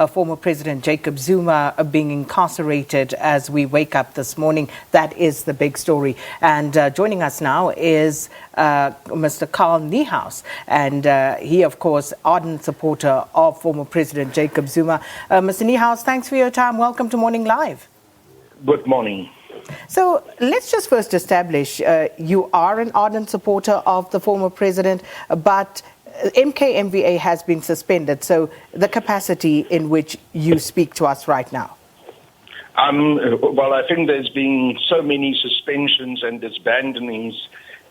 Former President Jacob Zuma being incarcerated as we wake up this morning. That is the big story. And joining us now is Mr. Carl Niehaus. And he, of course, ardent supporter of former President Jacob Zuma. Mr. Niehaus, thanks for your time. Welcome to Morning Live. Good morning. So let's just first establish you are an ardent supporter of the former president, but MKMVA has been suspended. So the capacity in which you speak to us right now. Well, I think there's been so many suspensions and disbandings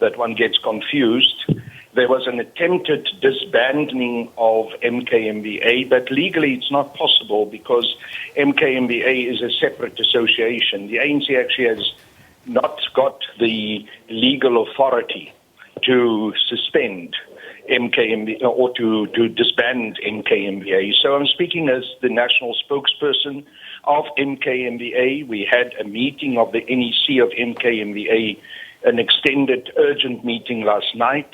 that one gets confused. There was an attempted disbanding of MKMVA, but legally it's not possible because MKMVA is a separate association. The ANC actually has not got the legal authority to suspend MKMVA or to disband MKMVA. So I'm speaking as the national spokesperson of MKMVA. We had a meeting of the NEC of MKMVA, an extended urgent meeting last night,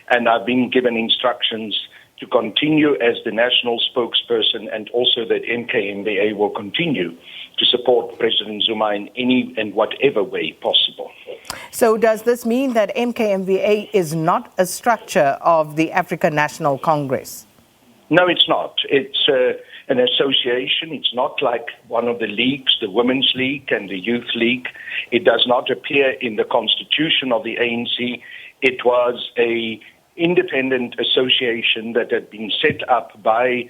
and I've been given instructions to continue as the national spokesperson and also that MKMVA will continue to support President Zuma in any and whatever way possible. So does this mean that MKMVA is not a structure of the African National Congress? No, it's not. It's an association. It's not like one of the leagues, the Women's League and the Youth League. It does not appear in the constitution of the ANC. It was an independent association that had been set up by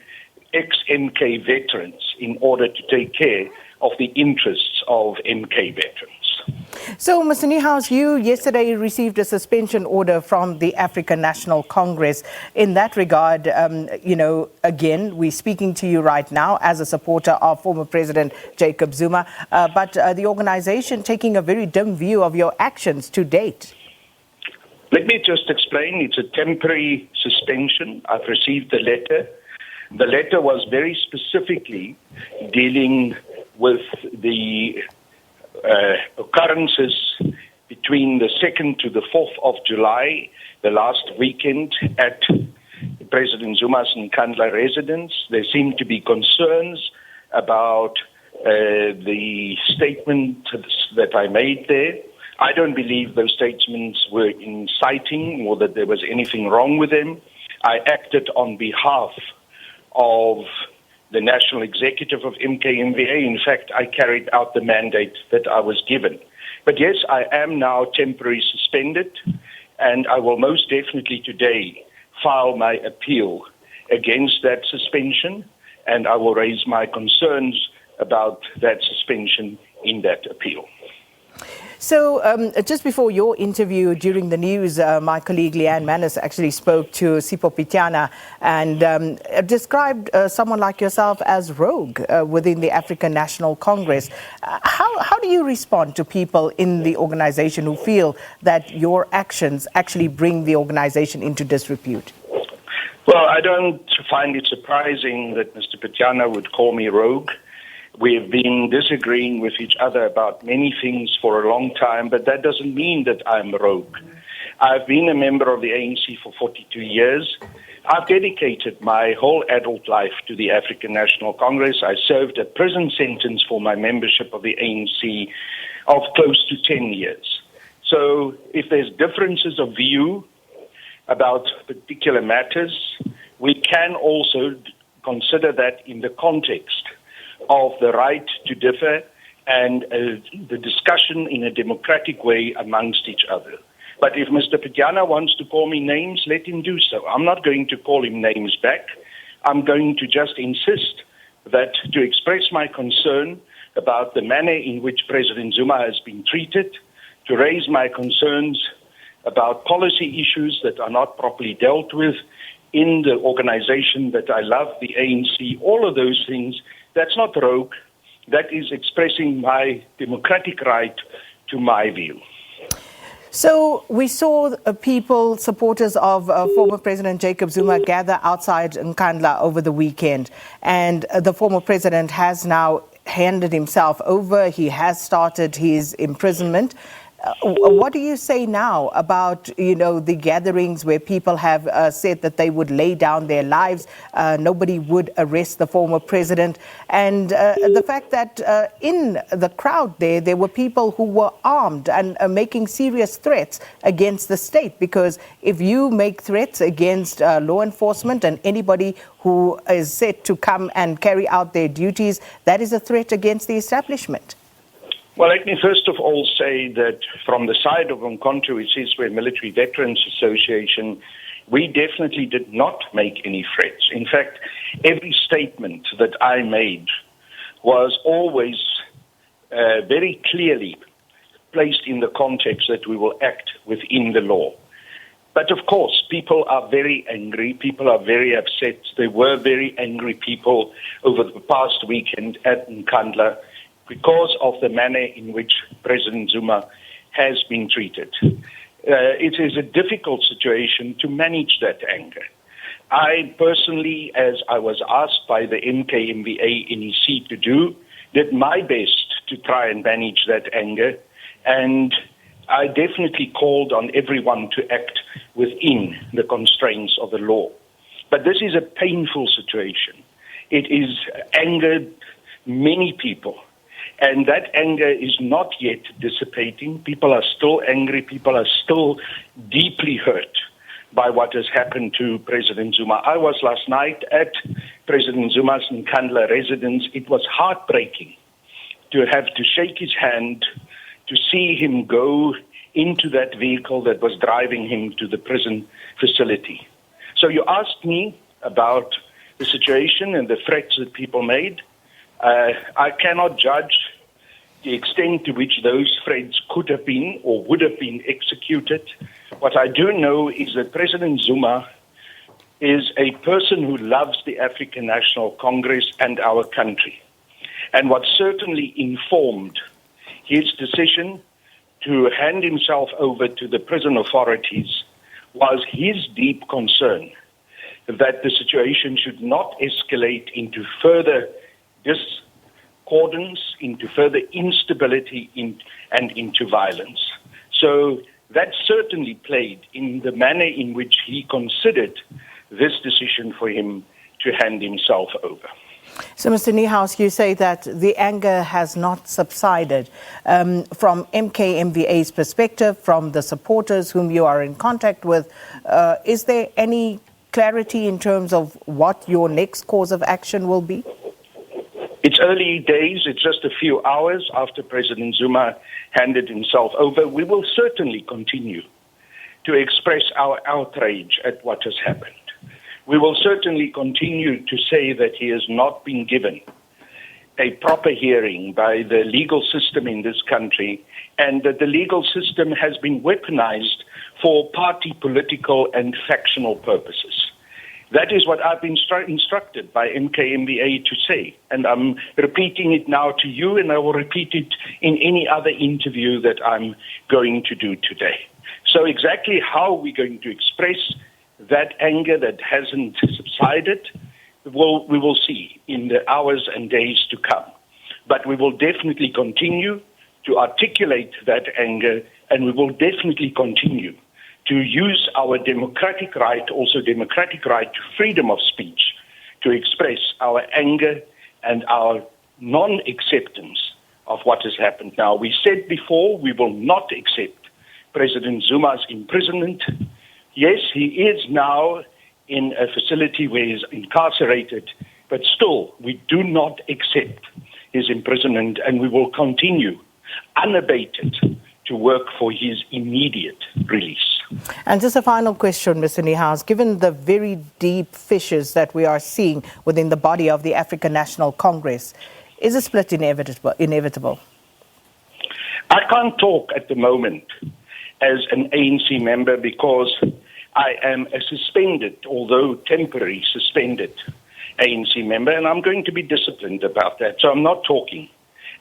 ex-MK veterans in order to take care of the interests of MK veterans. So, Mr. Niehaus, you yesterday received a suspension order from the African National Congress. In that regard, again, we're speaking to you right now as a supporter of former President Jacob Zuma, but the organization taking a very dim view of your actions to date. Let me just explain. It's a temporary suspension. I've received the letter. The letter was very specifically dealing with the occurrences between the 2nd to the 4th of July, the last weekend at President Zuma's Nkandla residence. There seemed to be concerns about the statements that I made there. I don't believe those statements were inciting or that there was anything wrong with them. I acted on behalf of the national executive of MKMVA. In fact, I carried out the mandate that I was given. But yes, I am now temporarily suspended, and I will most definitely today file my appeal against that suspension, and I will raise my concerns about that suspension in that appeal. So just before your interview during the news, my colleague Leanne Manis actually spoke to Sipho Pitjana and described someone like yourself as rogue within the African National Congress. How do you respond to people in the organization who feel that your actions actually bring the organization into disrepute? Well, I don't find it surprising that Mr. Pitjana would call me rogue. We have been disagreeing with each other about many things for a long time, but that doesn't mean that I'm rogue. I've been a member of the ANC for 42 years. I've dedicated my whole adult life to the African National Congress. I served a prison sentence for my membership of the ANC of close to 10 years. So if there's differences of view about particular matters, we can also consider that in the context of the right to differ and the discussion in a democratic way amongst each other. But if Mr. Pitjana wants to call me names, let him do so. I'm not going to call him names back. I'm going to just insist that to express my concern about the manner in which President Zuma has been treated, to raise my concerns about policy issues that are not properly dealt with in the organization that I love, the ANC, all of those things. That's not rogue. That is expressing my democratic right to my view. So we saw people, supporters of former President Jacob Zuma, gather outside Nkandla over the weekend. And the former president has now handed himself over. He has started his imprisonment. What do you say now about, the gatherings where people have said that they would lay down their lives, nobody would arrest the former president, and the fact that in the crowd there were people who were armed and making serious threats against the state? Because if you make threats against law enforcement and anybody who is set to come and carry out their duties, that is a threat against the establishment. Well, let me first of all say that from the side of Umkhonto weSizwe Military Veterans Association, we definitely did not make any threats. In fact, every statement that I made was always very clearly placed in the context that we will act within the law. But of course, people are very angry. People are very upset. There were very angry people over the past weekend at Nkandla because of the manner in which President Zuma has been treated. It is a difficult situation to manage that anger. I personally, as I was asked by the MKMVA NEC to do, did my best to try and manage that anger, and I definitely called on everyone to act within the constraints of the law. But this is a painful situation. It is angered many people. And that anger is not yet dissipating. People are still angry. People are still deeply hurt by what has happened to President Zuma. I was last night at President Zuma's Nkandla residence. It was heartbreaking to have to shake his hand, to see him go into that vehicle that was driving him to the prison facility. So you asked me about the situation and the threats that people made. I cannot judge the extent to which those threats could have been or would have been executed. What I do know is that President Zuma is a person who loves the African National Congress and our country. And what certainly informed his decision to hand himself over to the prison authorities was his deep concern that the situation should not escalate into further discordance, into further instability and into violence. So that certainly played in the manner in which he considered this decision for him to hand himself over. So, Mr. Niehaus, you say that the anger has not subsided. From MKMVA's perspective, from the supporters whom you are in contact with, is there any clarity in terms of what your next course of action will be? It's early days. It's just a few hours after President Zuma handed himself over. We will certainly continue to express our outrage at what has happened. We will certainly continue to say that he has not been given a proper hearing by the legal system in this country, and that the legal system has been weaponized for party, political, and factional purposes. That is what I've been instructed by MKMVA to say, and I'm repeating it now to you, and I will repeat it in any other interview that I'm going to do today. So exactly how we're going to express that anger that hasn't subsided, we will see in the hours and days to come. But we will definitely continue to articulate that anger, and we will definitely continue to use our democratic right, also democratic right to freedom of speech, to express our anger and our non-acceptance of what has happened. Now, we said before we will not accept President Zuma's imprisonment. Yes, he is now in a facility where he is incarcerated, but still, we do not accept his imprisonment, and we will continue unabated to work for his immediate release. And just a final question, Mr. Niehaus, given the very deep fissures that we are seeing within the body of the African National Congress, is a split inevitable? I can't talk at the moment as an ANC member because I am a suspended, although temporary suspended ANC member, and I'm going to be disciplined about that. So I'm not talking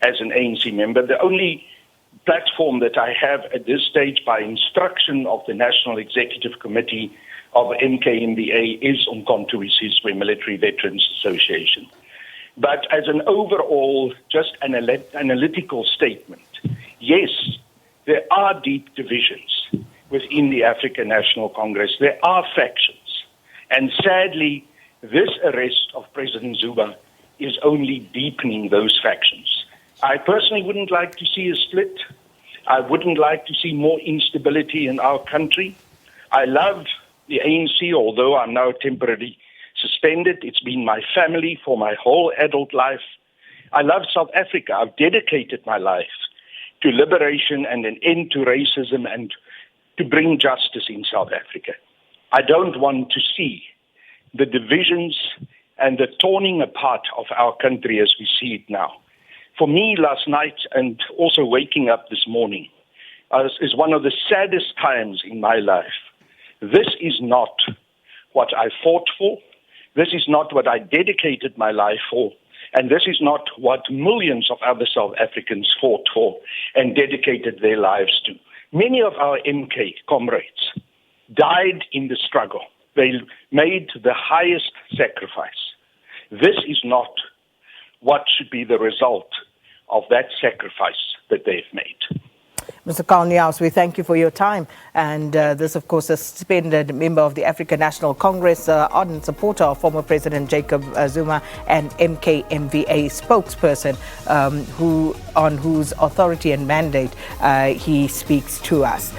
as an ANC member. The only platform that I have at this stage by instruction of the National Executive Committee of MKMVA is Umkhonto weSizwe Military Veterans Association. But as an overall, just analytical statement, yes, There are deep divisions within the African National Congress. There are factions. And sadly, this arrest of President Zuma is only deepening those factions. I personally wouldn't like to see a split. I wouldn't like to see more instability in our country. I love the ANC, although I'm now temporarily suspended. It's been my family for my whole adult life. I love South Africa. I've dedicated my life to liberation and an end to racism and to bring justice in South Africa. I don't want to see the divisions and the torning apart of our country as we see it now. For me, last night and also waking up this morning is one of the saddest times in my life. This is not what I fought for. This is not what I dedicated my life for. And this is not what millions of other South Africans fought for and dedicated their lives to. Many of our MK comrades died in the struggle. They made the highest sacrifice. This is not what should be the result of that sacrifice that they've made. Mr. Carl Niehaus, we thank you for your time. And this, of course, a suspended member of the African National Congress, ardent supporter of former President Jacob Zuma, and MKMVA spokesperson, on whose authority and mandate he speaks to us.